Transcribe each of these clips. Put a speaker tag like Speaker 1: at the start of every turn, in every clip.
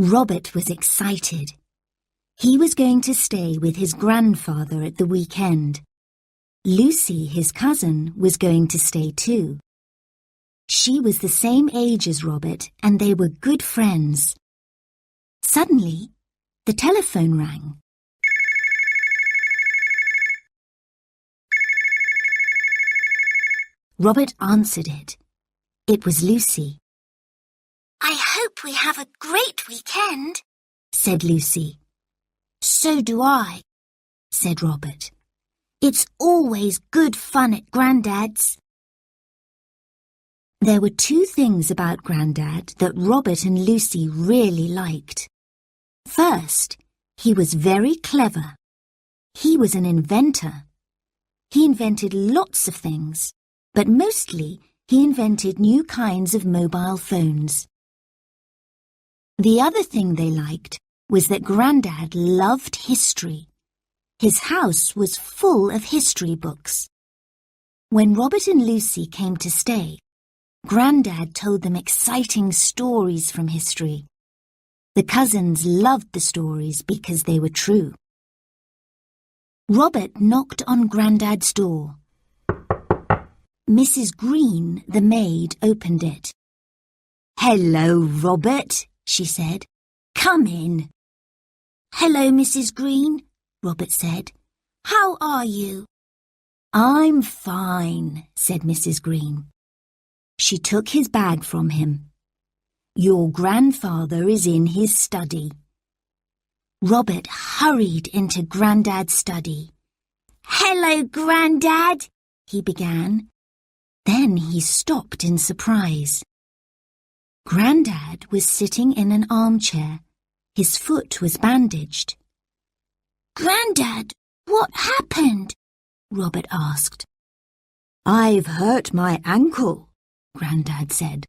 Speaker 1: Robert was excited. He was going to stay with his grandfather at the weekend. Lucy, his cousin, was going to stay too. She was the same age as Robert and they were good friends. Suddenly, the telephone rang. Robert answered it. It was Lucy.
Speaker 2: "I hope we have a great weekend,"
Speaker 1: said Lucy.
Speaker 2: "So do I,"
Speaker 1: said Robert.
Speaker 2: "It's always good fun at Grandad's."
Speaker 1: There were two things about Grandad that Robert and Lucy really liked. First, he was very clever. He was an inventor. He invented lots of things, but mostly he invented new kinds of mobile phones. The other thing they liked was that Grandad loved history. His house was full of history books. When Robert and Lucy came to stay, Grandad told them exciting stories from history. The cousins loved the stories because they were true. Robert knocked on Grandad's door. Mrs. Green, the maid, opened it. "Hello, Robert," she said. "Come in."
Speaker 2: "Hello, Mrs. Green," Robert said. "How are you?"
Speaker 1: "I'm fine," said Mrs. Green. She took his bag from him. "Your grandfather is in his study." Robert hurried into Grandad's study.
Speaker 2: "Hello, Grandad,"
Speaker 1: he began. Then he stopped in surprise. Grandad was sitting in an armchair. His foot was bandaged.
Speaker 2: "Grandad, what happened?"
Speaker 1: Robert asked. "I've hurt my ankle," Grandad said.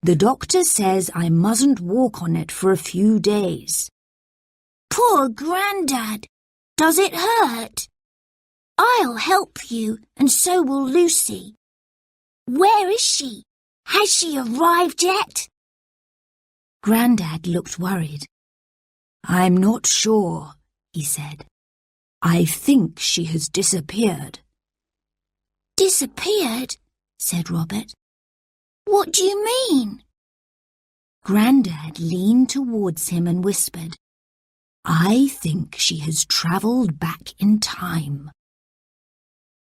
Speaker 1: "The doctor says I mustn't walk on it for a few days."
Speaker 2: "Poor Grandad! Does it hurt?" "I'll help you, and so will Lucy." "Where is she? Has she arrived yet?"
Speaker 1: Grandad looked worried. "I'm not sure," he said. "I think she has disappeared."
Speaker 2: "Disappeared?" said Robert. "What do you mean?"
Speaker 1: Grandad leaned towards him and whispered, "I think she has travelled back in time."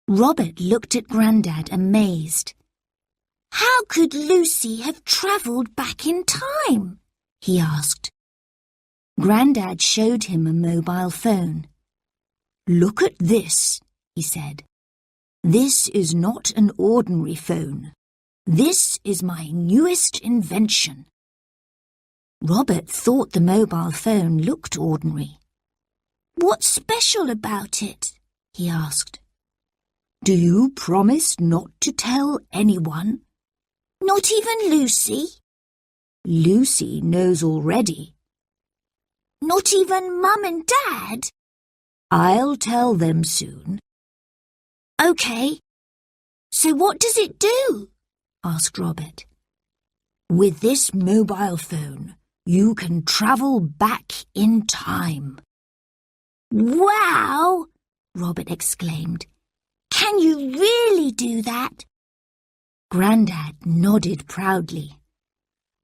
Speaker 1: Robert looked at Grandad amazed.
Speaker 2: "How could Lucy have travelled back in time?" he asked.
Speaker 1: Grandad showed him a mobile phone. "Look at this," he said. "This is not an ordinary phone. This is my newest invention." Robert thought the mobile phone looked ordinary.
Speaker 2: "What's special about it?" he asked.
Speaker 1: "Do you promise not to tell anyone?"
Speaker 2: "Not even Lucy?"
Speaker 1: "Lucy knows already."
Speaker 2: "Not even Mum and Dad?"
Speaker 1: "I'll tell them soon."
Speaker 2: "OK. So what does it do?" asked Robert.
Speaker 1: "With this mobile phone, you can travel back in time."
Speaker 2: "Wow!" Robert exclaimed. "Can you really do that?"
Speaker 1: Grandad nodded proudly.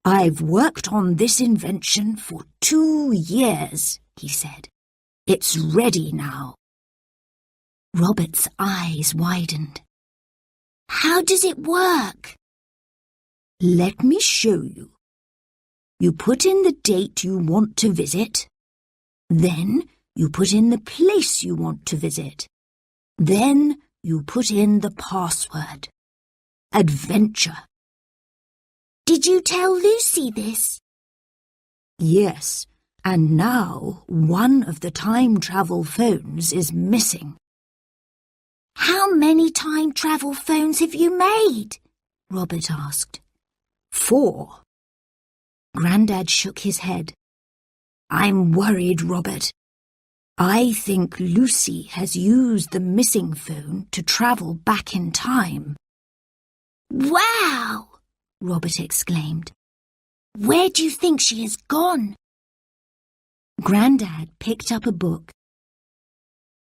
Speaker 1: "I've worked on this invention for 2 years," he said. "It's ready now." Robert's eyes widened.
Speaker 2: "How does it work?"
Speaker 1: "Let me show you. You put in the date you want to visit. Then you put in the place you want to visit. Then you put in the password. Adventure."
Speaker 2: "Did you tell Lucy this?"
Speaker 1: "Yes, and now one of the time travel phones is missing."
Speaker 2: "How many time travel phones have you made?" Robert asked.
Speaker 1: 4. Grandad shook his head. "I'm worried, Robert. I think Lucy has used the missing phone to travel back in time."
Speaker 2: "Wow!" Robert exclaimed. "Where do you think she has gone?"
Speaker 1: Grandad picked up a book.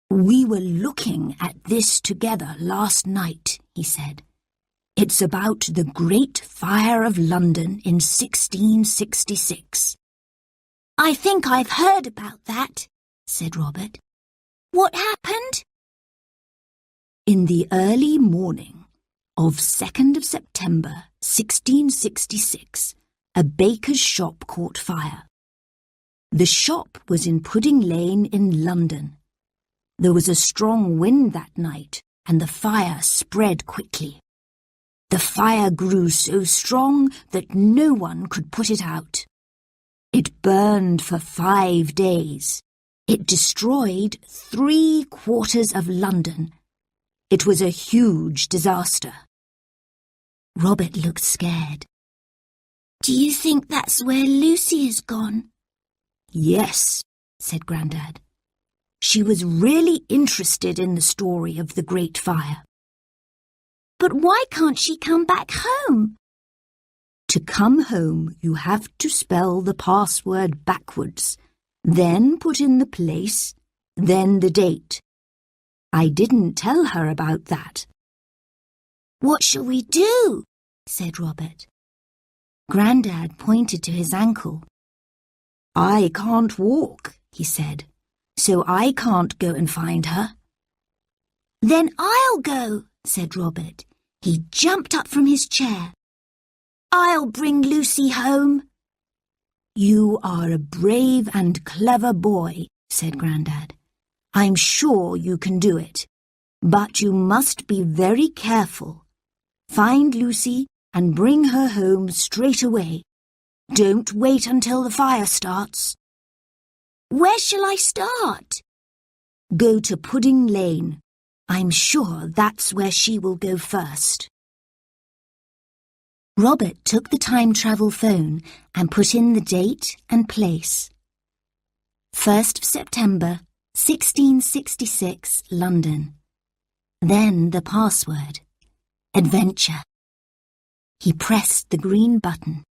Speaker 1: "We were looking at this together last night," he said. "It's about the Great Fire of London in 1666.
Speaker 2: "I think I've heard about that," said Robert. "What happened?"
Speaker 1: In the early morning of 2nd of September 1666, a baker's shop caught fire. The shop was in Pudding Lane in London. There was a strong wind that night, and the fire spread quickly. The fire grew so strong that no one could put it out. It burned for 5 days. It destroyed 3/4 of London. It was a huge disaster." Robert looked scared.
Speaker 2: "Do you think that's where Lucy has gone?"
Speaker 1: "Yes," said Grandad. "She was really interested in the story of the Great Fire."
Speaker 2: "But why can't she come back home?"
Speaker 1: "To come home, you have to spell the password backwards, then put in the place, then the date. I didn't tell her about that."
Speaker 2: "What shall we do?" said Robert.
Speaker 1: Grandad pointed to his ankle. "I can't walk," he said, "so I can't go and find her."
Speaker 2: "Then I'll go," said Robert. He jumped up from his chair. "I'll bring Lucy home."
Speaker 1: "You are a brave and clever boy," said Grandad. "I'm sure you can do it. But you must be very careful. Find Lucy and bring her home straight away. Don't wait until the fire starts."
Speaker 2: "Where shall I start?"
Speaker 1: "Go to Pudding Lane. I'm sure that's where she will go first." Robert took the time travel phone and put in the date and place. 1st of September, 1666, London. Then the password, adventure. He pressed the green button.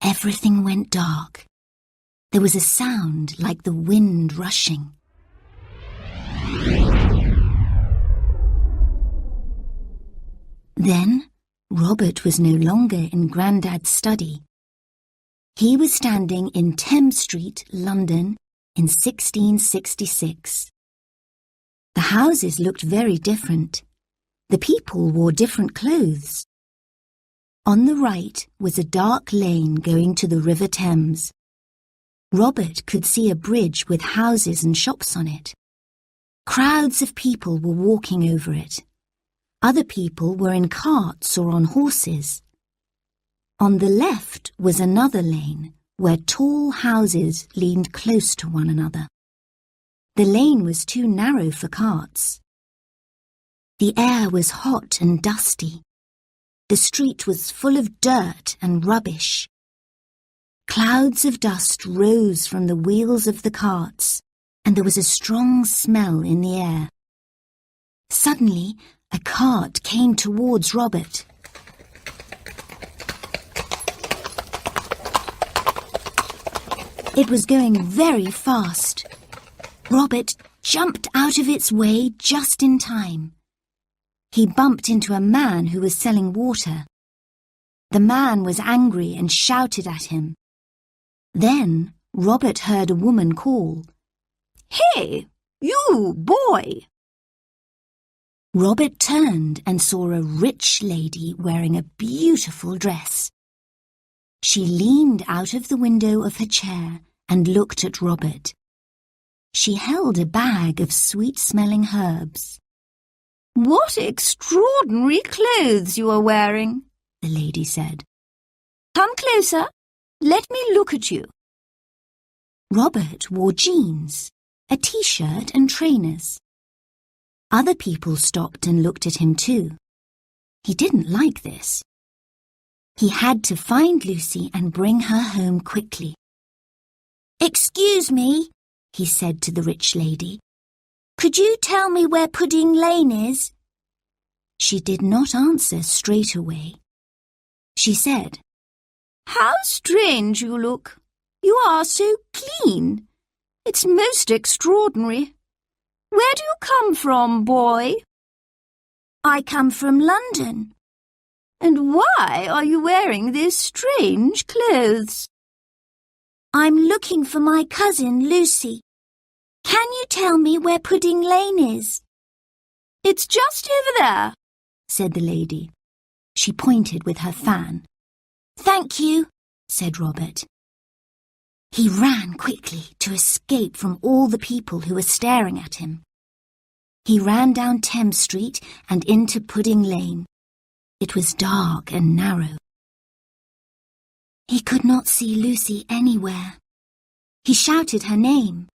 Speaker 1: Everything went dark. There was a sound like the wind rushing. Then Robert was no longer in Grandad's study. He was standing in Thames Street, London, in 1666. The houses looked very different. The people wore different clothes. On the right was a dark lane going to the River Thames. Robert could see a bridge with houses and shops on it. Crowds of people were walking over it. Other people were in carts or on horses. On the left was another lane where tall houses leaned close to one another. The lane was too narrow for carts. The air was hot and dusty. The street was full of dirt and rubbish. Clouds of dust rose from the wheels of the carts, and there was a strong smell in the air. Suddenly, a cart came towards Robert. It was going very fast. Robert jumped out of its way just in time. He bumped into a man who was selling water. The man was angry and shouted at him. Then Robert heard a woman call, "Hey, you boy!" Robert turned and saw a rich lady wearing a beautiful dress. She leaned out of the window of her chair and looked at Robert. She held a bag of sweet-smelling herbs. "What extraordinary clothes you are wearing," the lady said. "Come closer. Let me look at you." Robert wore jeans, a t-shirt and trainers. Other people stopped and looked at him too. He didn't like this. He had to find Lucy and bring her home quickly. "Excuse me," he said to the rich lady. "Could you tell me where Pudding Lane is?" She did not answer straight away. She said, "How strange you look. You are so clean. It's most extraordinary. Where do you come from, boy?
Speaker 2: I come from London.
Speaker 1: And why are you wearing these strange clothes?
Speaker 2: I'm looking for my cousin, Lucy. Can you tell me where Pudding Lane is?
Speaker 1: It's just over there, said the lady. She pointed with her fan.
Speaker 2: Thank you,
Speaker 1: said Robert. He ran quickly to escape from all the people who were staring at him. He ran down Thames Street and into Pudding Lane. It was dark and narrow. He could not see Lucy anywhere. He shouted her name.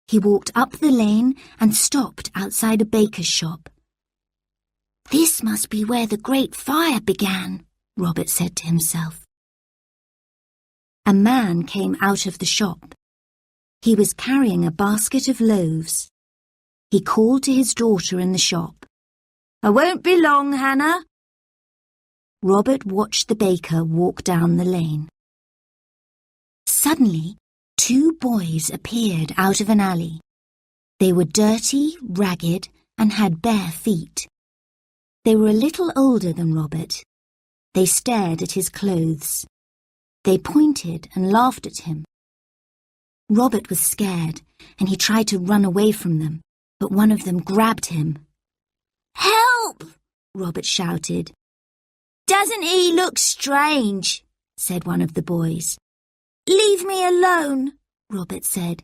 Speaker 1: He walked up the lane and stopped outside a baker's shop.
Speaker 2: This must be where the Great Fire began,
Speaker 1: Robert said to himself. A man came out of the shop. He was carrying a basket of loaves. He called to his daughter in the shop. I won't be long, Hannah. Robert watched the baker walk down the lane. Suddenly, 2 boys appeared out of an alley. They were dirty, ragged, and had bare feet. They were a little older than Robert. They stared at his clothes. They pointed and laughed at him. Robert was scared, and he tried to run away from them, but one of them grabbed him.
Speaker 2: Help!
Speaker 1: Robert shouted.
Speaker 2: Doesn't he look strange?
Speaker 1: Said one of the boys.
Speaker 2: Leave me alone,
Speaker 1: Robert said.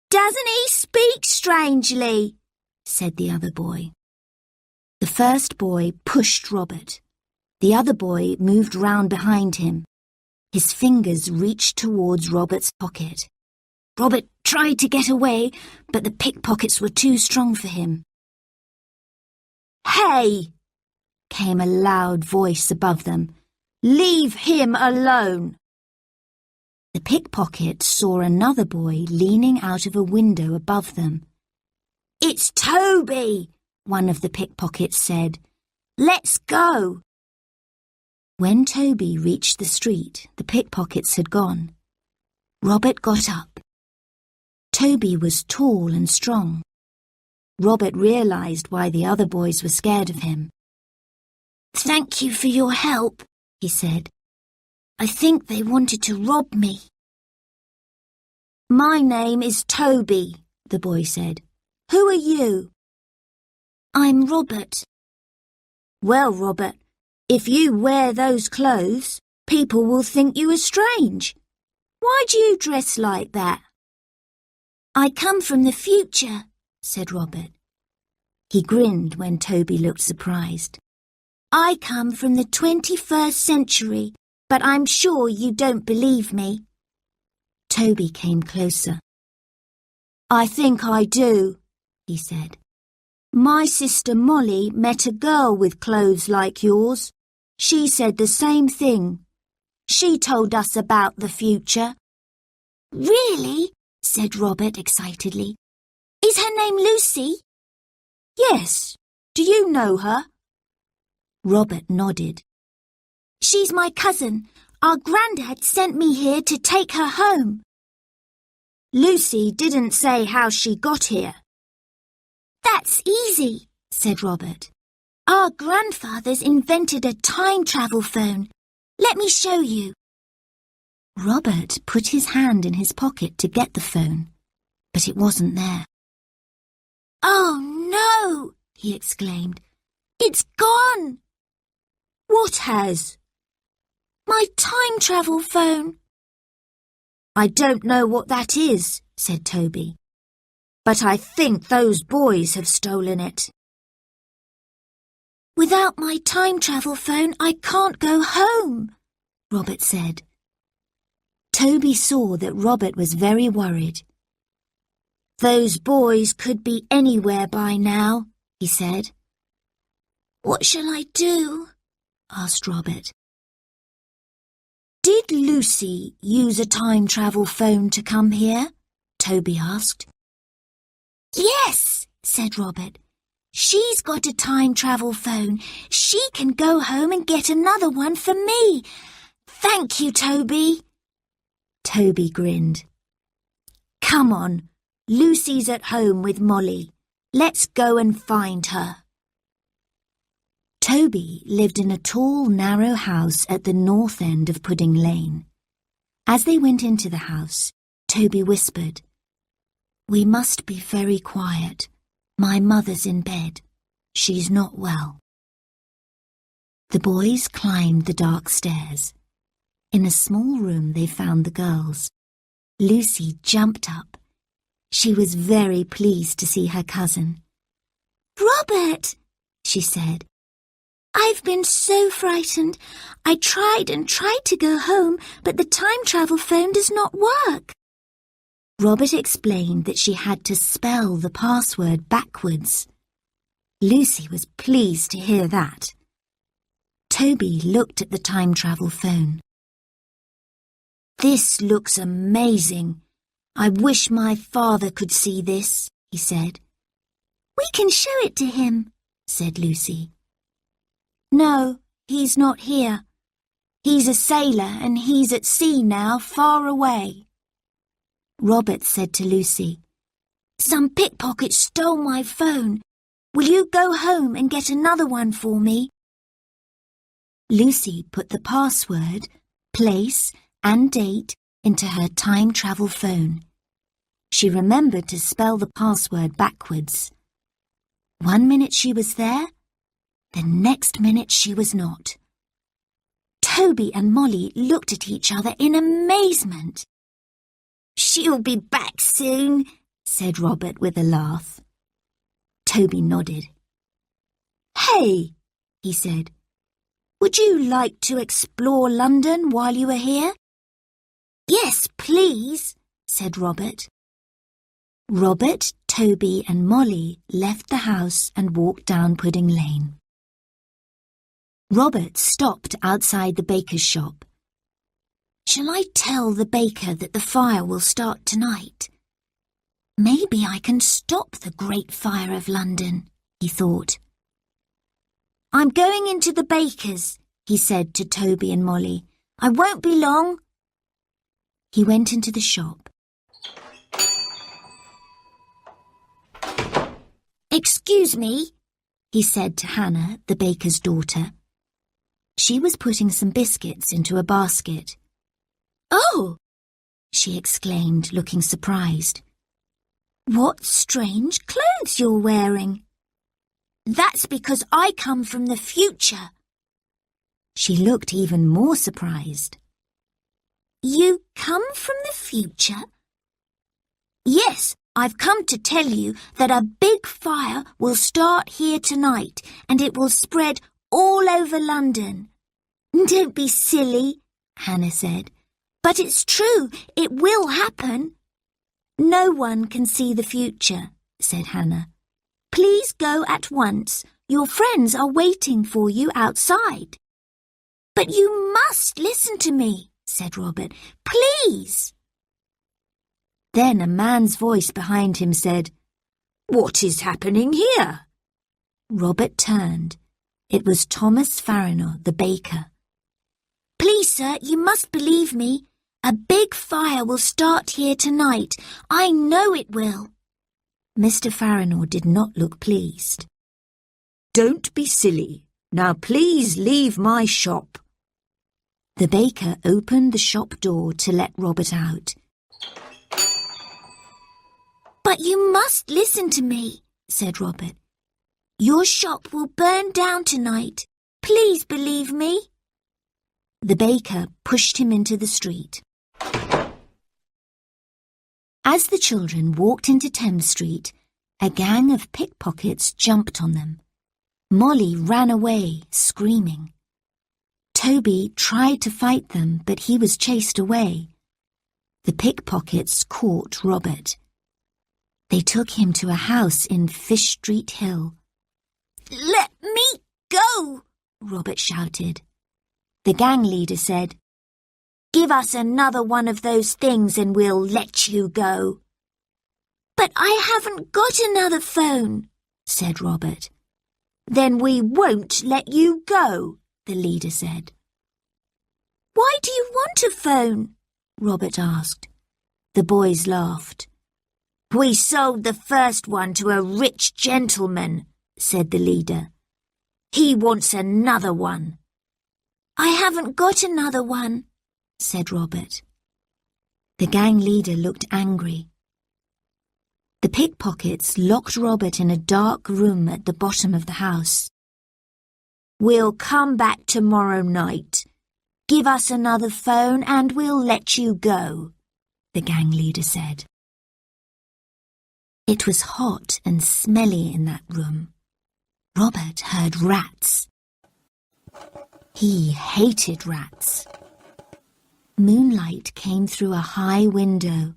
Speaker 2: Doesn't he speak strangely?
Speaker 1: Said the other boy. The first boy pushed Robert. The other boy moved round behind him. His fingers reached towards Robert's pocket. Robert tried to get away, but the pickpockets were too strong for him.
Speaker 2: Hey!
Speaker 1: Came a loud voice above them. Leave him alone! The pickpocket saw another boy leaning out of a window above them.
Speaker 2: It's Toby,
Speaker 1: one of the pickpockets said.
Speaker 2: Let's go.
Speaker 1: When Toby reached the street, the pickpockets had gone. Robert got up. Toby was tall and strong. Robert realized why the other boys were scared of him.
Speaker 2: Thank you for your help,
Speaker 1: he said.
Speaker 2: I think they wanted to rob me.
Speaker 1: My name is Toby, the boy said. Who are you?
Speaker 2: I'm Robert.
Speaker 1: Well, Robert, if you wear those clothes, people will think you are strange. Why do you dress like that?
Speaker 2: I come from the future, said Robert.
Speaker 1: He grinned when Toby looked surprised.
Speaker 2: I come from the 21st century, but I'm sure you don't believe me.
Speaker 1: Toby came closer. I think I do, he said. My sister Molly met a girl with clothes like yours. She said the same thing. She told us about the future.
Speaker 2: Really? Said Robert excitedly. Is her name Lucy?
Speaker 1: Yes. Do you know her? Robert nodded.
Speaker 2: She's my cousin. Our granddad sent me here to take her home.
Speaker 1: Lucy didn't say how she got here.
Speaker 2: That's easy, said Robert. Our grandfathers invented a time travel phone. Let me show you.
Speaker 1: Robert put his hand in his pocket to get the phone, but it wasn't there.
Speaker 2: Oh no, he exclaimed. It's gone.
Speaker 1: What has?
Speaker 2: My time travel phone.
Speaker 1: I don't know what that is, said Toby. But I think those boys have stolen it.
Speaker 2: Without my time travel phone, I can't go home,
Speaker 1: Robert said. Toby saw that Robert was very worried. Those boys could be anywhere by now, he said.
Speaker 2: What shall I do?
Speaker 1: Asked Robert. Did Lucy use a time travel phone to come here? Toby asked.
Speaker 2: Yes, said Robert. She's got a time travel phone. She can go home and get another one for me. Thank you, Toby.
Speaker 1: Toby grinned. "Come on, Lucy's at home with Molly. Let's go and find her." Toby lived in a tall, narrow house at the north end of Pudding Lane. As they went into the house, Toby whispered, "We must be very quiet. My mother's in bed. She's not well." The boys climbed the dark stairs. In a small room they found the girls. Lucy jumped up. She was very pleased to see her cousin.
Speaker 2: "Robert,"
Speaker 1: she said,
Speaker 2: "I've been so frightened. I tried and tried to go home, but the time travel phone does not work."
Speaker 1: Robert explained that she had to spell the password backwards. Lucy was pleased to hear that. Toby looked at the time travel phone. "This looks amazing. I wish my father could see this," he said.
Speaker 2: "We can show it to him,"
Speaker 1: said Lucy. "No, he's not here. He's a sailor and he's at sea now, far away." Robert said to Lucy, "Some pickpockets stole my phone. Will you go home and get another one for me?" Lucy put the password, place, and date into her time travel phone. She remembered to spell the password backwards. 1 minute she was there, the next minute she was not. Toby and Molly looked at each other in amazement. "She'll be back soon," said Robert with a laugh. Toby nodded. "Hey," he said, "would you like to explore London while you are here?" "Yes, please," said Robert. Robert, Toby and Molly left the house and walked down Pudding Lane. Robert stopped outside the baker's shop. "Shall I tell the baker that the fire will start tonight? Maybe I can stop the Great Fire of London," he thought. "I'm going into the baker's," he said to Toby and Molly. "I won't be long." He went into the shop. "Excuse me," he said to Hannah, the baker's daughter. She was putting some biscuits into a basket. "Oh!" she exclaimed, looking surprised. "What strange clothes you're wearing." "That's because I come from the future." She looked even more surprised. "You come from the future?" "Yes, I've come to tell you that a big fire will start here tonight and it will spread all over London." "Don't be silly," Hannah said. "But it's true, it will happen." "No one can see the future," said Hannah. "Please go at once. Your friends are waiting for you outside." "But you must listen to me," said Robert. "Please." Then a man's voice behind him said, "What is happening here?" Robert turned. It was Thomas Farrinor, the baker. "Please, sir, you must believe me. A big fire will start here tonight. I know it will." Mr. Farrinor did not look pleased. "Don't be silly. Now please leave my shop." The baker opened the shop door to let Robert out. "But you must listen to me," said Robert. "Your shop will burn down tonight. Please believe me." The baker pushed him into the street. As the children walked into Thames Street, a gang of pickpockets jumped on them. Molly ran away, screaming. Toby tried to fight them, but he was chased away. The pickpockets caught Robert. They took him to a house in Fish Street Hill. "Let me go!" Robert shouted. The gang leader said, "Give us another one of those things and we'll let you go." "But I haven't got another phone," said Robert. "Then we won't let you go," the leader said. "Why do you want a phone?" Robert asked. The boys laughed.
Speaker 2: We sold the first one to a rich gentleman, said the leader. He wants another one. I haven't got another one, said Robert.
Speaker 1: The gang leader looked angry. The pickpockets locked Robert in a dark room at the bottom of the house.
Speaker 2: We'll come back tomorrow night. Give us another phone and we'll let you go, the gang leader said.
Speaker 1: It was hot and smelly in that room. Robert heard rats. He hated rats. Moonlight came through a high window.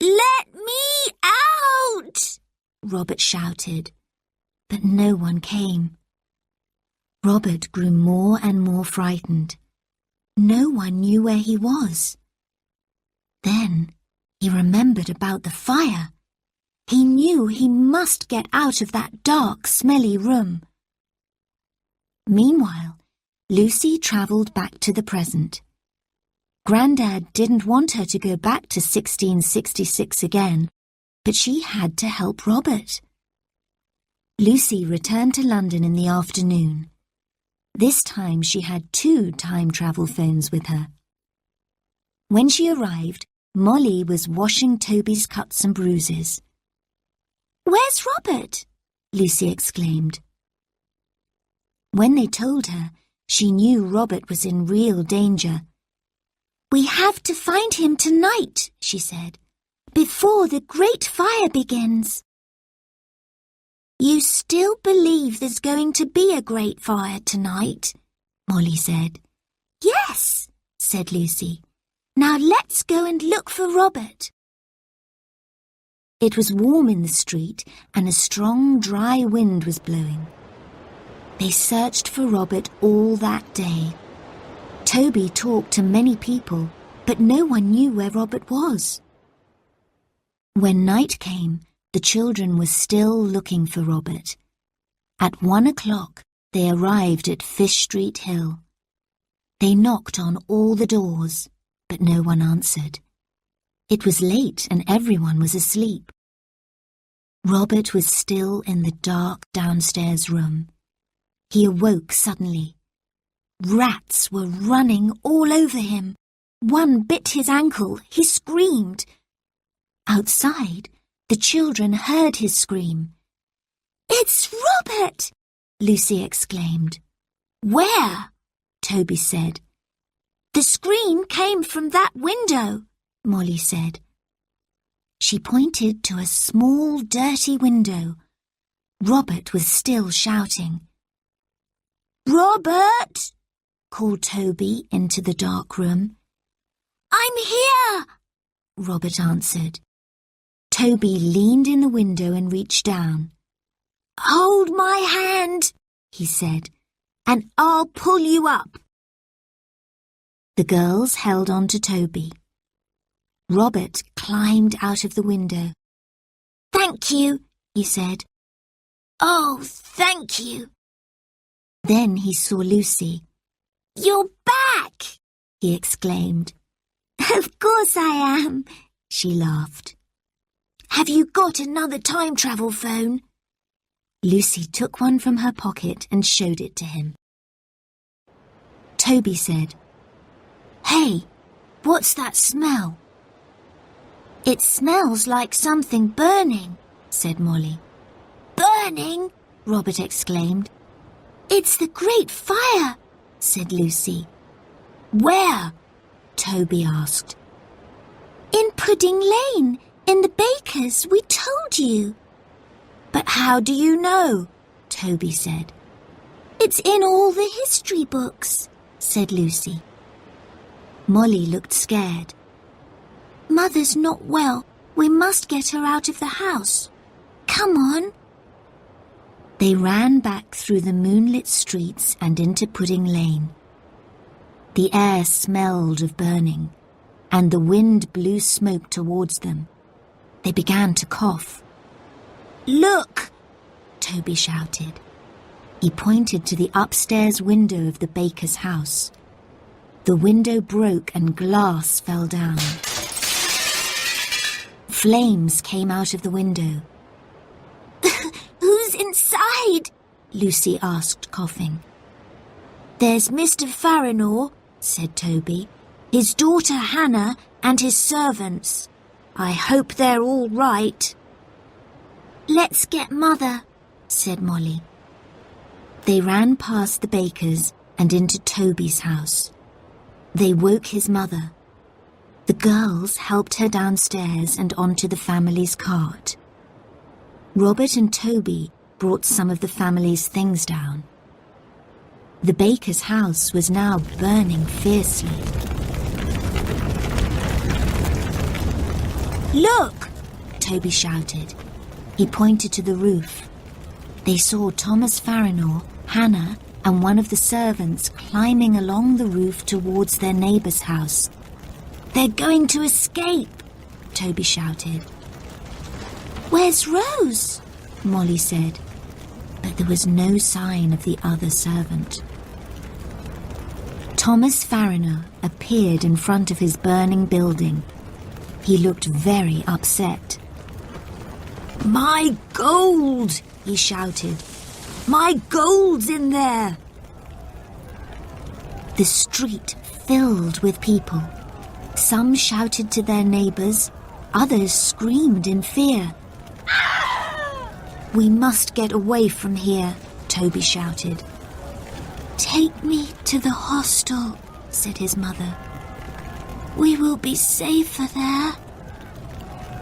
Speaker 2: Let me out!
Speaker 1: Robert shouted, but no one came. Robert grew more and more frightened. No one knew where he was. Then he remembered about the fire. He knew he must get out of that dark, smelly room. Meanwhile, Lucy travelled back to the present. Grandad didn't want her to go back to 1666 again, but she had to help Robert. Lucy returned to London in the afternoon. This time she had 2 time travel phones with her. When she arrived, Molly was washing Toby's cuts and bruises.
Speaker 2: Where's Robert?
Speaker 1: Lucy exclaimed. When they told her, she knew Robert was in real danger.
Speaker 2: We have to find him tonight, she said, before the great fire begins. You still believe there's going to be a great fire tonight?
Speaker 1: Molly said.
Speaker 2: Yes, said Lucy. Now let's go and look for Robert.
Speaker 1: It was warm in the street and a strong, dry wind was blowing. They searched for Robert all that day. Toby talked to many people, but no one knew where Robert was. When night came, the children were still looking for Robert. At 1 o'clock, they arrived at Fish Street Hill. They knocked on all the doors, but no one answered. It was late and everyone was asleep. Robert was still in the dark downstairs room. He awoke suddenly. Rats were running all over him. One bit his ankle. He screamed. Outside, the children heard his scream.
Speaker 2: It's Robert!
Speaker 1: Lucy exclaimed.
Speaker 2: Where?
Speaker 1: Toby said.
Speaker 2: The scream came from that window,
Speaker 1: Molly said. She pointed to a small, dirty window. Robert was still shouting.
Speaker 2: Robert!
Speaker 1: called Toby into the dark room.
Speaker 2: I'm here!
Speaker 1: Robert answered. Toby leaned in the window and reached down.
Speaker 2: Hold my hand, he said, and I'll pull you up.
Speaker 1: The girls held on to Toby. Robert climbed out of the window.
Speaker 2: Thank you,
Speaker 1: he said.
Speaker 2: Oh, thank you.
Speaker 1: Then he saw Lucy.
Speaker 2: You're back,
Speaker 1: he exclaimed.
Speaker 2: Of course I am,
Speaker 1: she laughed.
Speaker 2: Have you got another time travel phone?
Speaker 1: Lucy took one from her pocket and showed it to him. Toby said, Hey, what's that smell?
Speaker 2: It smells like something burning,
Speaker 1: said Molly.
Speaker 2: Burning?
Speaker 1: Robert exclaimed.
Speaker 2: It's the great fire,
Speaker 1: said Lucy.
Speaker 2: Where?
Speaker 1: Toby asked.
Speaker 2: In Pudding Lane, in the baker's, we told you.
Speaker 1: But how do you know? Toby said.
Speaker 2: It's in all the history books,
Speaker 1: said Lucy. Molly looked scared.
Speaker 2: Mother's not well. We must get her out of the house. Come on.
Speaker 1: They ran back through the moonlit streets and into Pudding Lane. The air smelled of burning, and the wind blew smoke towards them. They began to cough.
Speaker 2: Look!
Speaker 1: Toby shouted. He pointed to the upstairs window of the baker's house. The window broke and glass fell down. Flames came out of the window.
Speaker 2: Who's inside?
Speaker 1: Lucy asked, coughing.
Speaker 2: There's Mr. Farinor, said Toby, his daughter Hannah and his servants. I hope they're all right. Let's get Mother, said Molly.
Speaker 1: They ran past the baker's and into Toby's house. They woke his mother. The girls helped her downstairs and onto the family's cart. Robert and Toby brought some of the family's things down. The baker's house was now burning fiercely.
Speaker 2: Look!
Speaker 1: Toby shouted. He pointed to the roof. They saw Thomas Farinor, Hannah, and one of the servants climbing along the roof towards their neighbour's house.
Speaker 2: They're going to escape,
Speaker 1: Toby shouted.
Speaker 2: Where's Rose?
Speaker 1: Molly said, but there was no sign of the other servant. Thomas Farinor appeared in front of his burning building. He looked very upset.
Speaker 2: My gold, he shouted. My gold's in there.
Speaker 1: The street filled with people. Some shouted to their neighbours, others screamed in fear. We must get away from here, Toby shouted.
Speaker 2: Take me to the hostel, said his mother. We will be safer there.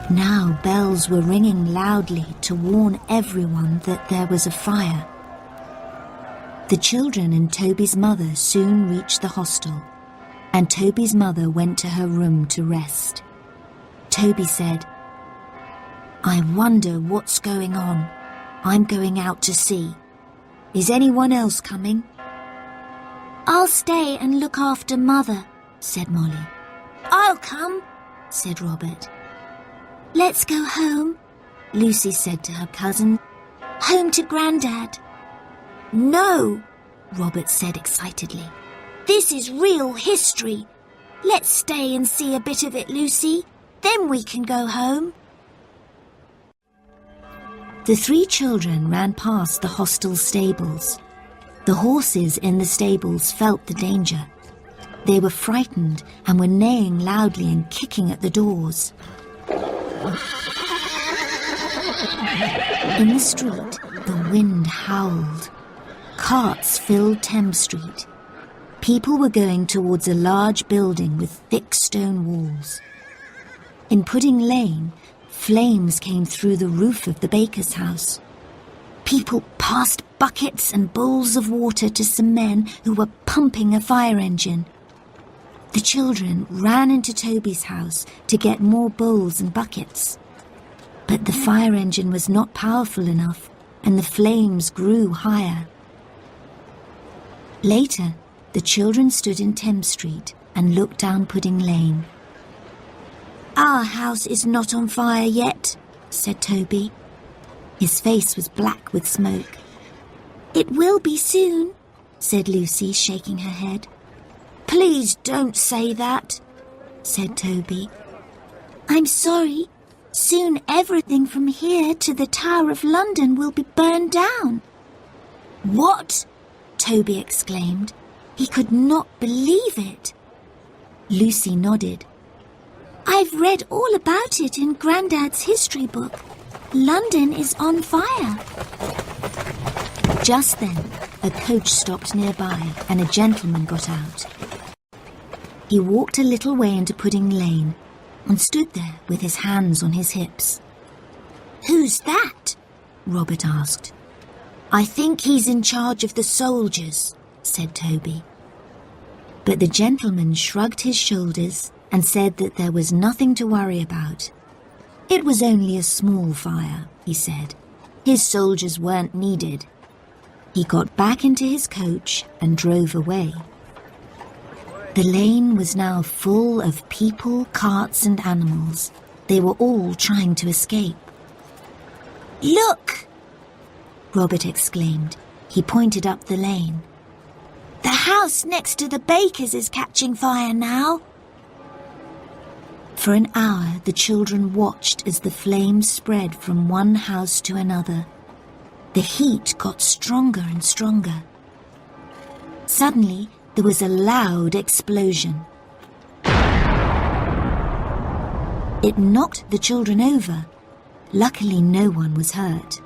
Speaker 1: Now bells were ringing loudly to warn everyone that there was a fire. The children and Toby's mother soon reached the hostel, and Toby's mother went to her room to rest. Toby said, I wonder what's going on. I'm going out to see. Is anyone else coming?
Speaker 2: I'll stay and look after Mother, said Molly. I'll come,
Speaker 1: said Robert.
Speaker 2: Let's go home,
Speaker 1: Lucy said to her cousin.
Speaker 2: Home to Grandad. No, Robert said excitedly. This is real history. Let's stay and see a bit of it, Lucy. Then we can go home.
Speaker 1: The three children ran past the hostel stables. The horses in the stables felt the danger. They were frightened and were neighing loudly and kicking at the doors. In the street, the wind howled. Carts filled Thames Street. People were going towards a large building with thick stone walls. In Pudding Lane, flames came through the roof of the baker's house. People passed buckets and bowls of water to some men who were pumping a fire engine. The children ran into Toby's house to get more bowls and buckets. But the fire engine was not powerful enough, and the flames grew higher. Later, the children stood in Thames Street and looked down Pudding Lane.
Speaker 2: Our house is not on fire yet, said Toby.
Speaker 1: His face was black with smoke.
Speaker 2: It will be soon,
Speaker 1: said Lucy, shaking her head.
Speaker 2: Please don't say that,
Speaker 1: said Toby.
Speaker 2: I'm sorry. Soon everything from here to the Tower of London will be burned down.
Speaker 1: What? Toby exclaimed. He could not believe it. Lucy nodded.
Speaker 2: I've read all about it in Grandad's history book. London is on fire.
Speaker 1: Just then, a coach stopped nearby and a gentleman got out. He walked a little way into Pudding Lane and stood there with his hands on his hips.
Speaker 2: Who's that?
Speaker 1: Robert asked.
Speaker 2: I think he's in charge of the soldiers,
Speaker 1: said Toby. But the gentleman shrugged his shoulders and said that there was nothing to worry about. It was only a small fire, he said. His soldiers weren't needed. He got back into his coach and drove away. The lane was now full of people, carts and animals. They were all trying to escape.
Speaker 2: Look!
Speaker 1: Robert exclaimed. He pointed up the lane.
Speaker 2: The house next to the baker's is catching fire now.
Speaker 1: For an hour, the children watched as the flames spread from one house to another. The heat got stronger and stronger. Suddenly, there was a loud explosion. It knocked the children over. Luckily, no one was hurt.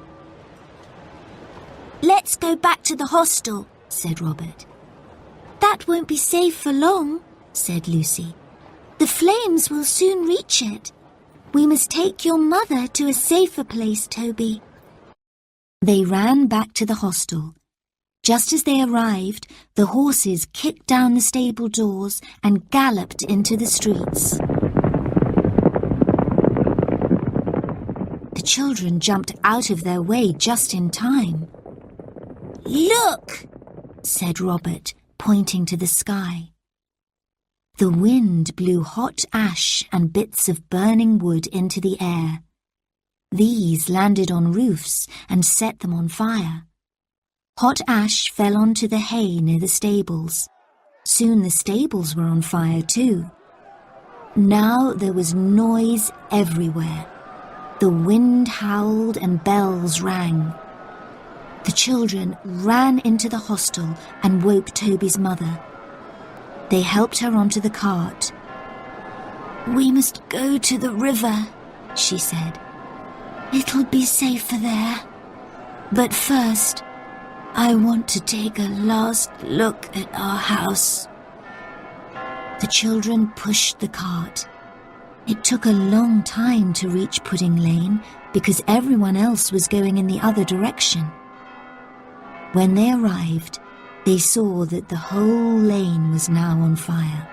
Speaker 2: Let's go back to the hostel,
Speaker 1: said Robert.
Speaker 2: That won't be safe for long, said Lucy. The flames will soon reach it. We must take your mother to a safer place, Toby.
Speaker 1: They ran back to the hostel. Just as they arrived, the horses kicked down the stable doors and galloped into the streets. The children jumped out of their way just in time.
Speaker 2: Look,
Speaker 1: said Robert, pointing to the sky. The wind blew hot ash and bits of burning wood into the air. These landed on roofs and set them on fire. Hot ash fell onto the hay near the stables. Soon the stables were on fire too. Now there was noise everywhere. The wind howled and bells rang. The children ran into the hostel and woke Toby's mother. They helped her onto the cart.
Speaker 2: We must go to the river,
Speaker 1: she said.
Speaker 2: It'll be safer there. But first, I want to take a last look at our house.
Speaker 1: The children pushed the cart. It took a long time to reach Pudding Lane because everyone else was going in the other direction. When they arrived, they saw that the whole lane was now on fire.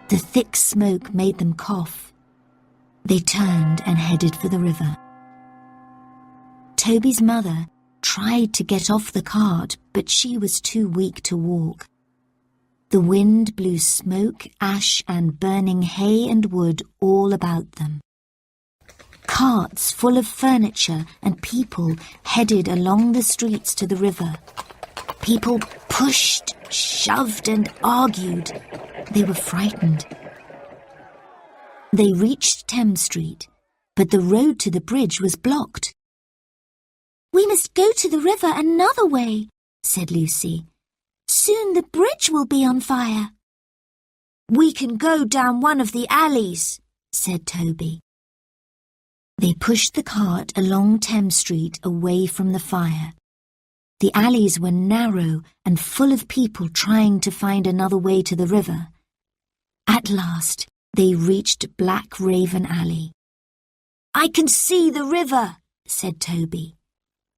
Speaker 1: The thick smoke made them cough. They turned and headed for the river. Toby's mother tried to get off the cart, but she was too weak to walk. The wind blew smoke, ash, and burning hay and wood all about them. Carts full of furniture and people headed along the streets to the river. People pushed, shoved, and argued. They were frightened. They reached Thames Street, but the road to the bridge was blocked.
Speaker 2: We must go to the river another way, said Lucy. Soon the bridge will be on fire. We can go down one of the alleys, said Toby. They pushed the cart along Thames Street away from the fire. The alleys were narrow and full of people trying to find another way to the river. At last, they reached Black Raven Alley. I can see the river, said Toby.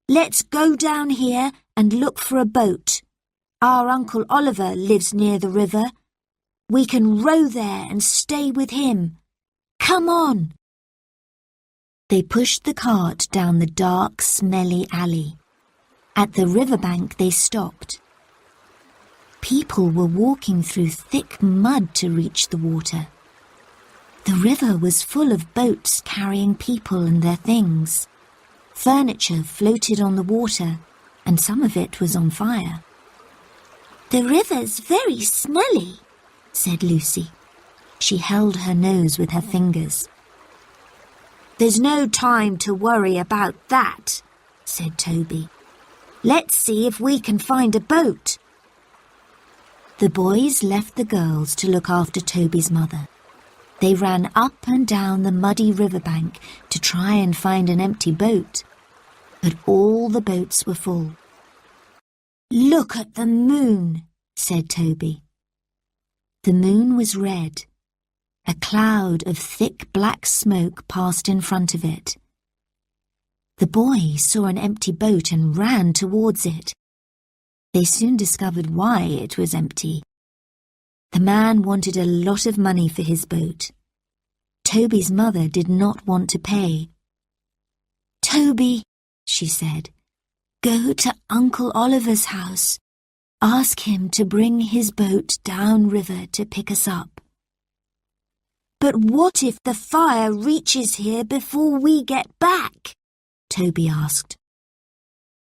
Speaker 2: Let's go down here and look for a boat. Our Uncle Oliver lives near the river. We can row there and stay with him. Come on. They pushed the cart down the dark, smelly alley. At the riverbank, they stopped. People were walking through thick mud to reach the water. The river was full of boats carrying people and their things. Furniture floated on the water, and some of it was on fire. The river's very smelly,
Speaker 1: said Lucy. She held her nose with her fingers.
Speaker 2: There's no time to worry about that, said Toby. Let's see if we can find a boat.
Speaker 1: The boys left the girls to look after Toby's mother. They ran up and down the muddy riverbank to try and find an empty boat, but all the boats were full.
Speaker 2: Look at the moon, said Toby.
Speaker 1: The moon was red. A cloud of thick black smoke passed in front of it. The boys saw an empty boat and ran towards it. They soon discovered why it was empty. The man wanted a lot of money for his boat. Toby's mother did not want to pay.
Speaker 2: Toby,
Speaker 1: she said,
Speaker 2: go to Uncle Oliver's house. Ask him to bring his boat down river to pick us up. But what if the fire reaches here before we get back? Toby asked.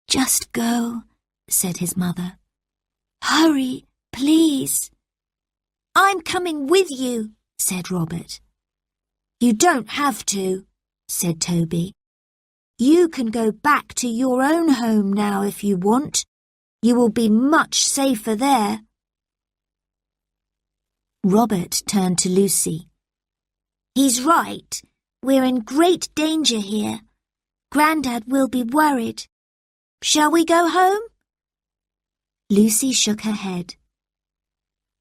Speaker 1: Just go, said his mother.
Speaker 2: Hurry, please. I'm coming with you, said Robert. You don't have to, said Toby. You can go back to your own home now if you want. You will be much safer there. Robert turned to Lucy. He's right. We're in great danger here. Grandad will be worried. Shall we go home? Lucy shook her head.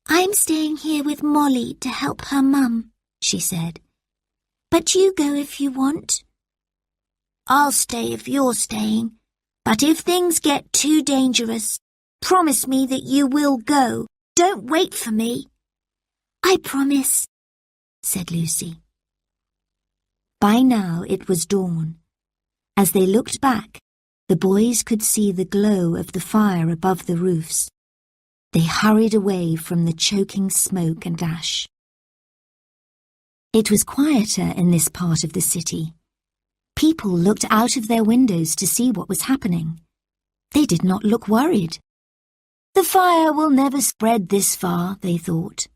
Speaker 2: I'm staying here with Molly to help her mum, she said. But you go if you want. I'll stay if you're staying, but if things get too dangerous, promise me that you will go. Don't wait for me. I promise, said Lucy. By now it was dawn. As they looked back, the boys could see the glow of the fire above the roofs. They hurried away from the choking smoke and ash. It was quieter in this part of the city. People looked out of their windows to see what was happening. They did not look worried. The fire will never spread this far, they thought.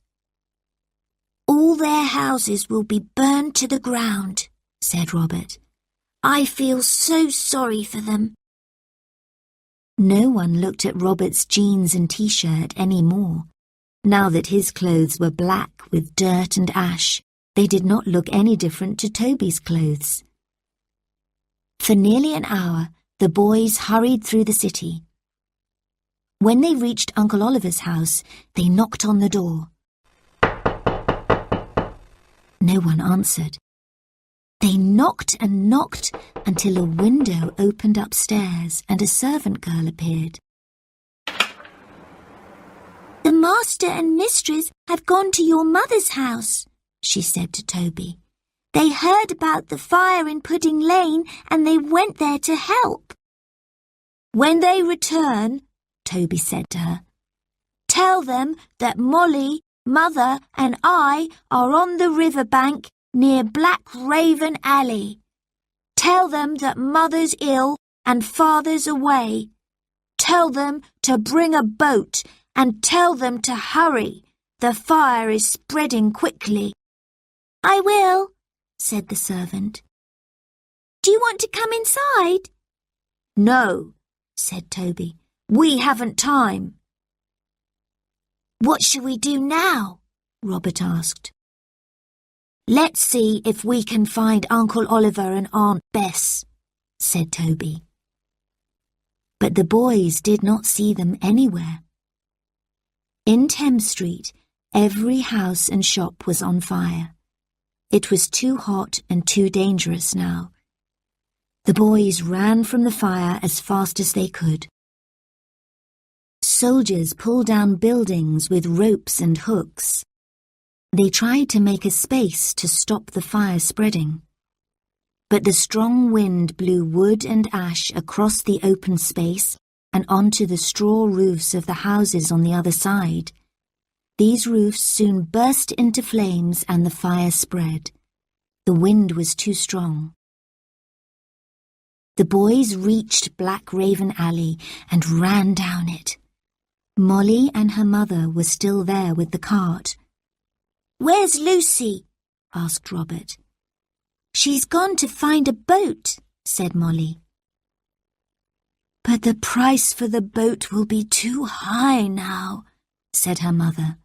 Speaker 2: All their houses will be burned to the ground, said Robert. I feel so sorry for them. No one looked at Robert's jeans and t-shirt any more. Now that his clothes were black with dirt and ash, they did not look any different to Toby's clothes. For nearly an hour, the boys hurried through the city. When they reached Uncle Oliver's house, they knocked on the door. No one answered. They knocked and knocked until a window opened upstairs and a servant girl appeared. The master and mistress have gone to your mother's house, she said to Toby. They heard about the fire in Pudding Lane and they went there to help. When they return, Toby said to her, tell them that Molly, Mother and I are on the river bank near Black Raven Alley. Tell them that Mother's ill and Father's away. Tell them to bring a boat and tell them to hurry. The fire is spreading quickly. I will, said the servant. Do you want to come inside? No, said Toby. We haven't time. What shall we do now? Robert asked. Let's see if we can find Uncle Oliver and Aunt Bess, said Toby. But the boys did not see them anywhere. In Thames Street, every house and shop was on fire. It was too hot and too dangerous now. The boys ran from the fire as fast as they could. Soldiers pulled down buildings with ropes and hooks. They tried to make a space to stop the fire spreading. But the strong wind blew wood and ash across the open space and onto the straw roofs of the houses on the other side. These roofs soon burst into flames and the fire spread. The wind was too strong. The boys reached Black Raven Alley and ran down it. Molly and her mother were still there with the cart. Where's Lucy? Asked Robert. She's gone to find a boat, said Molly. But the price for the boat will be too high now, said her mother.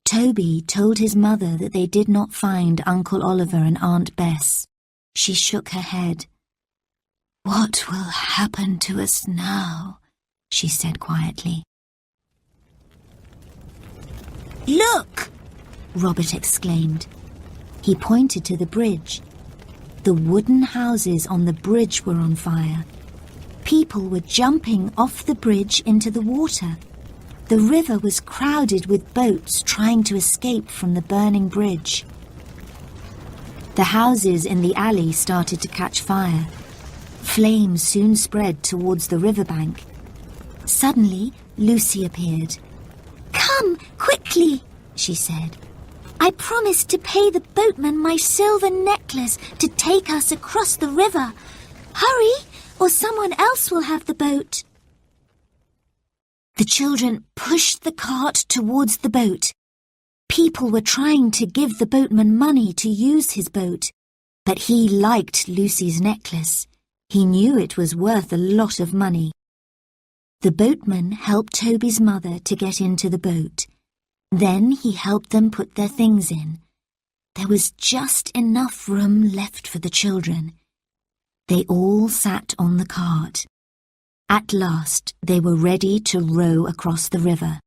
Speaker 2: Toby told his mother that they did not find Uncle Oliver and Aunt Bess. She shook her head. What will happen to us now? She said quietly. Look! Robert exclaimed. He pointed to the bridge. The wooden houses on the bridge were on fire. People were jumping off the bridge into the water. The river was crowded with boats trying to escape from the burning bridge. The houses in the alley started to catch fire. Flames soon spread towards the riverbank. Suddenly, Lucy appeared. Come, quickly, she said. I promised to pay the boatman my silver necklace to take us across the river. Hurry, or someone else will have the boat.
Speaker 1: The children pushed the cart towards the boat. People were trying to give the boatman money to use his boat, but he liked Lucy's necklace. He knew it was worth a lot of money. The boatman helped Toby's mother to get into the boat. Then he helped them put their things in. There was just enough room left for the children. They all sat on the cart. At last, they were ready to row across the river.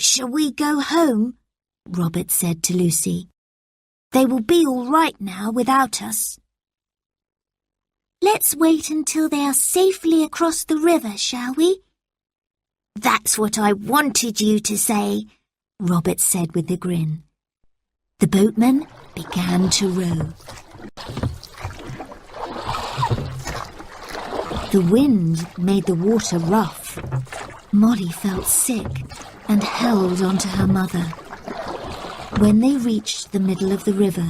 Speaker 2: "Shall we go home?" Robert said to Lucy. "They will be all right now without us." "Let's wait until they are safely across the river, shall we?" "That's what I wanted you to say," Robert said with a grin. The boatman began to row. The wind made the water rough. Molly felt sick and held onto her mother. When they reached the middle of the river,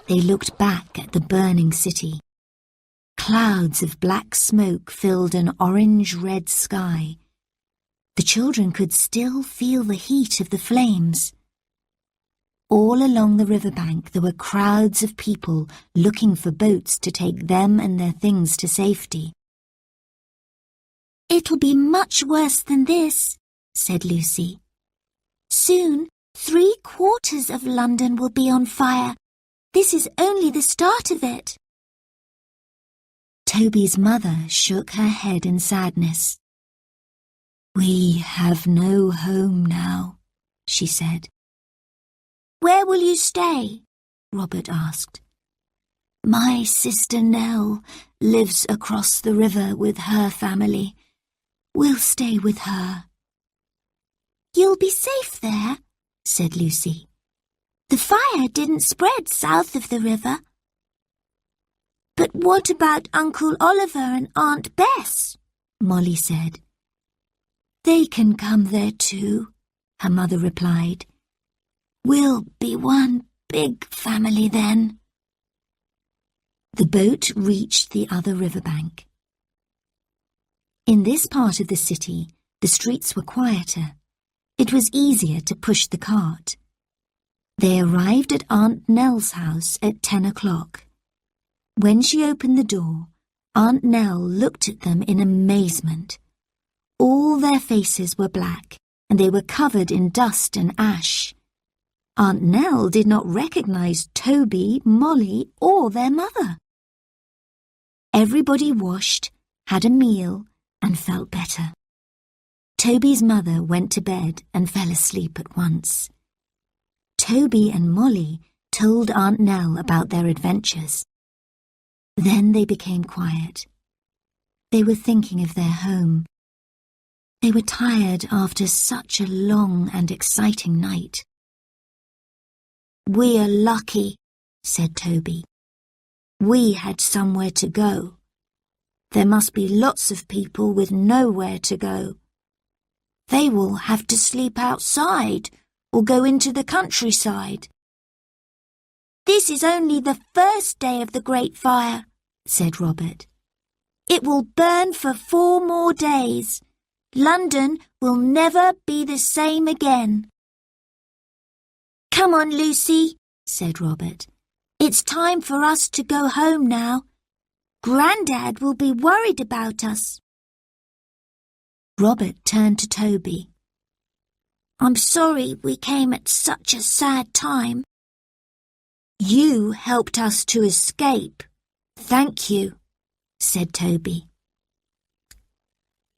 Speaker 2: they looked back at the burning city. Clouds of black smoke filled an orange-red sky. The children could still feel the heat of the flames. All along the riverbank there were crowds of people looking for boats to take them and their things to safety. "It'll be much worse than this," said Lucy. "Soon 3/4 of London will be on fire. This is only the start of it." Toby's mother shook her head in sadness. "We have no home now," she said. "Where will you stay?"
Speaker 1: Robert asked. "My sister Nell lives across the river with her family. We'll stay with her."
Speaker 2: "You'll be safe there," said Lucy. "The fire didn't spread south of the river." "But what about Uncle Oliver and Aunt Bess?"
Speaker 1: Molly said. "They can come there too," her mother replied. "We'll be one big family then." The boat reached the other riverbank. In this part of the city, the streets were quieter. It was easier to push the cart. They arrived at Aunt Nell's house at 10 o'clock. When she opened the door, Aunt Nell looked at them in amazement. All their faces were black, and they were covered in dust and ash. Aunt Nell did not recognize Toby, Molly, or their mother. Everybody washed, had a meal, and felt better. Toby's mother went to bed and fell asleep at once. Toby and Molly told Aunt Nell about their adventures. Then they became quiet. They were thinking of their home. They were tired after such a long and exciting night.
Speaker 2: "We are lucky,"
Speaker 1: said Toby.
Speaker 2: "We had somewhere to go. There must be lots of people with nowhere to go. They will have to sleep outside or go into the countryside." "This is only the first day of the Great Fire," said Robert. "It will burn for 4 more days. London will never be the same again." "Come on, Lucy," said Robert. "It's time for us to go home now. Grandad will be worried about us."
Speaker 1: Robert turned to Toby.
Speaker 2: "I'm sorry we came at such a sad time." "You helped us to escape. Thank you," said Toby.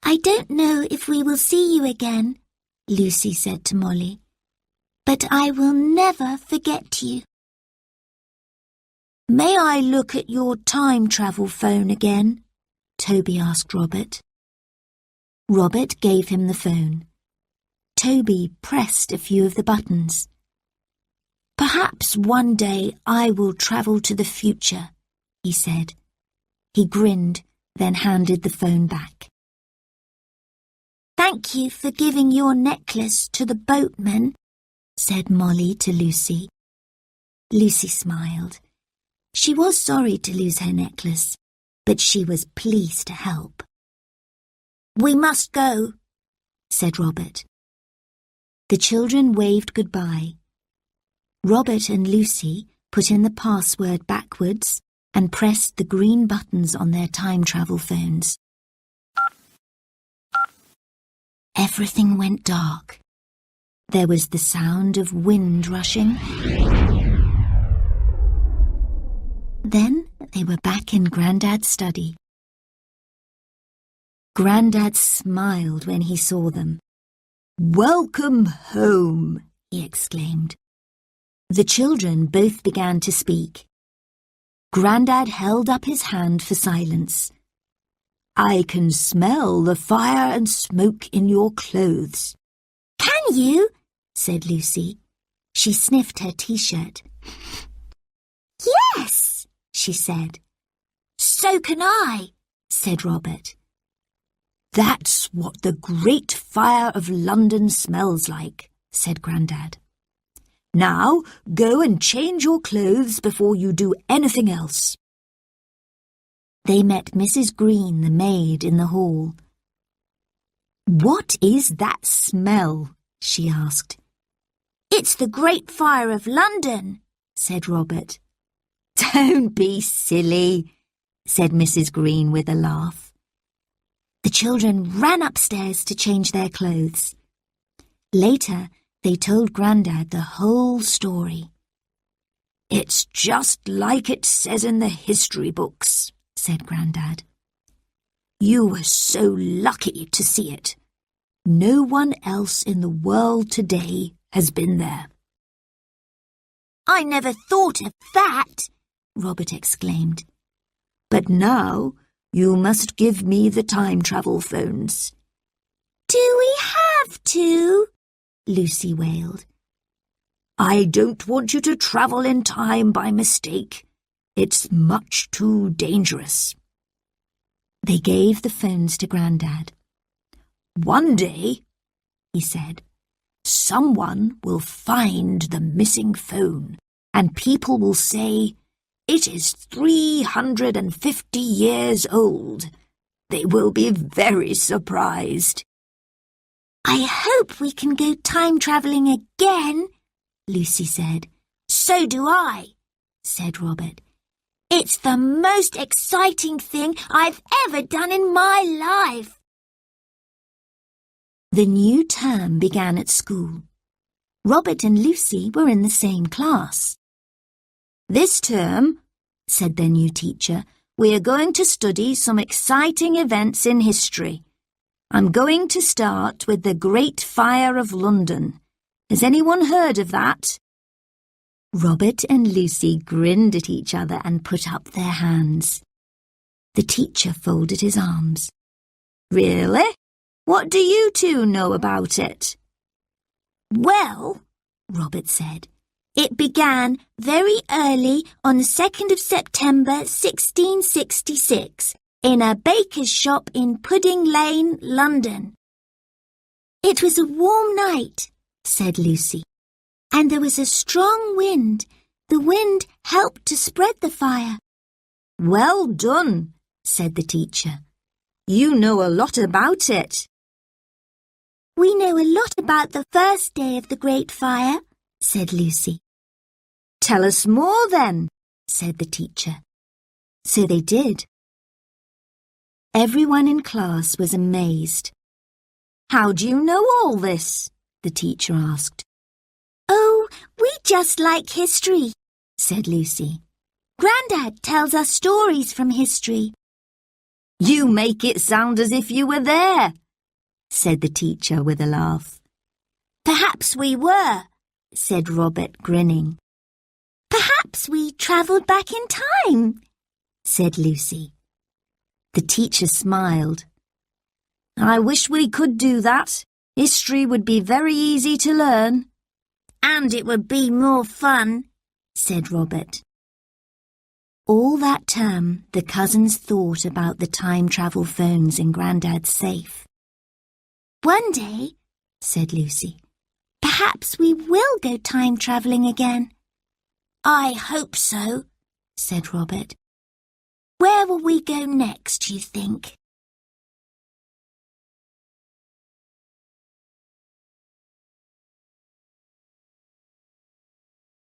Speaker 2: "I don't know if we will see you again," Lucy said to Molly, "but I will never forget you." "May I look at your time travel phone again?" Toby asked Robert. Robert gave him the phone. Toby pressed a few of the buttons. "Perhaps one day I will travel to the future," he said. He grinned, then handed the phone back. "Thank you for giving your necklace to the boatman," said Molly to Lucy. Lucy smiled. She was sorry to lose her necklace, but she was pleased to help. "We must go,"
Speaker 1: said Robert. The children waved goodbye. Robert and Lucy put in the password backwards and pressed the green buttons on their time travel phones. Everything went dark. There was the sound of wind rushing. Then they were back in Grandad's study. Grandad smiled when he saw them. "Welcome home," he exclaimed. The children both began to speak. Grandad held up his hand for silence. "I can smell the fire and smoke in your clothes."
Speaker 2: "Can you?"
Speaker 1: said Lucy. She sniffed her t-shirt.
Speaker 2: "Yes,"
Speaker 1: she said.
Speaker 2: "So can I,"
Speaker 1: said Robert. "That's what the Great Fire of London smells like," said Grandad. "Now go and change your clothes before you do anything else." They met Mrs. Green, the maid, in the hall. "What is that smell?" she asked.
Speaker 2: "It's the Great Fire of London,"
Speaker 1: said Robert. "Don't be silly," said Mrs. Green with a laugh. The children ran upstairs to change their clothes. Later, they told Grandad the whole story. "It's just like it says in the history books," said Grandad. "You were so lucky to see it. No one else in the world today has been there."
Speaker 2: "I never thought of that,"
Speaker 1: Robert exclaimed. "But now you must give me the time travel phones."
Speaker 2: "Do we have to?"
Speaker 1: Lucy wailed. "I don't want you to travel in time by mistake. It's much too dangerous." They gave the phones to Grandad. "One day," he said, "someone will find the missing phone, and people will say, 'It is 350 years old.' They will be very surprised."
Speaker 2: "I hope we can go time-travelling again,"
Speaker 1: Lucy said.
Speaker 2: "So do I,"
Speaker 1: said Robert.
Speaker 2: "It's the most exciting thing I've ever done in my life."
Speaker 1: The new term began at school. Robert and Lucy were in the same class. "This term," said their new teacher, "we are going to study some exciting events in history. I'm going to start with the Great Fire of London. Has anyone heard of that?" Robert and Lucy grinned at each other and put up their hands. The teacher folded his arms. "Really? What do you two know about it?"
Speaker 2: "Well,"
Speaker 1: Robert said,
Speaker 2: "it began very early on the 2nd of September 1666 in a baker's shop in Pudding Lane, London." "It was a warm night," said Lucy, "and there was a strong wind. The wind helped to spread the fire."
Speaker 1: "Well done," said the teacher. "You know a lot about it."
Speaker 2: "We know a lot about the first day of the Great Fire," said Lucy.
Speaker 1: "Tell us more then," said the teacher. So they did. Everyone in class was amazed. "How do you know all this?" the teacher asked.
Speaker 2: "Oh, we just like history,"
Speaker 1: said Lucy.
Speaker 2: "Grandad tells us stories from history."
Speaker 1: "You make it sound as if you were there," said the teacher with a laugh.
Speaker 2: "Perhaps we were,"
Speaker 1: said Robert, grinning.
Speaker 2: "Perhaps we travelled back in time,"
Speaker 1: said Lucy. The teacher smiled. "I wish we could do that. History would be very easy to learn."
Speaker 2: "And it would be more fun,"
Speaker 1: said Robert. All that term, the cousins thought about the time travel phones in Grandad's safe.
Speaker 2: "One day,"
Speaker 1: said Lucy,
Speaker 2: "perhaps we will go time travelling again." "I hope so,"
Speaker 1: said Robert.
Speaker 2: "Where will we go next, you think?"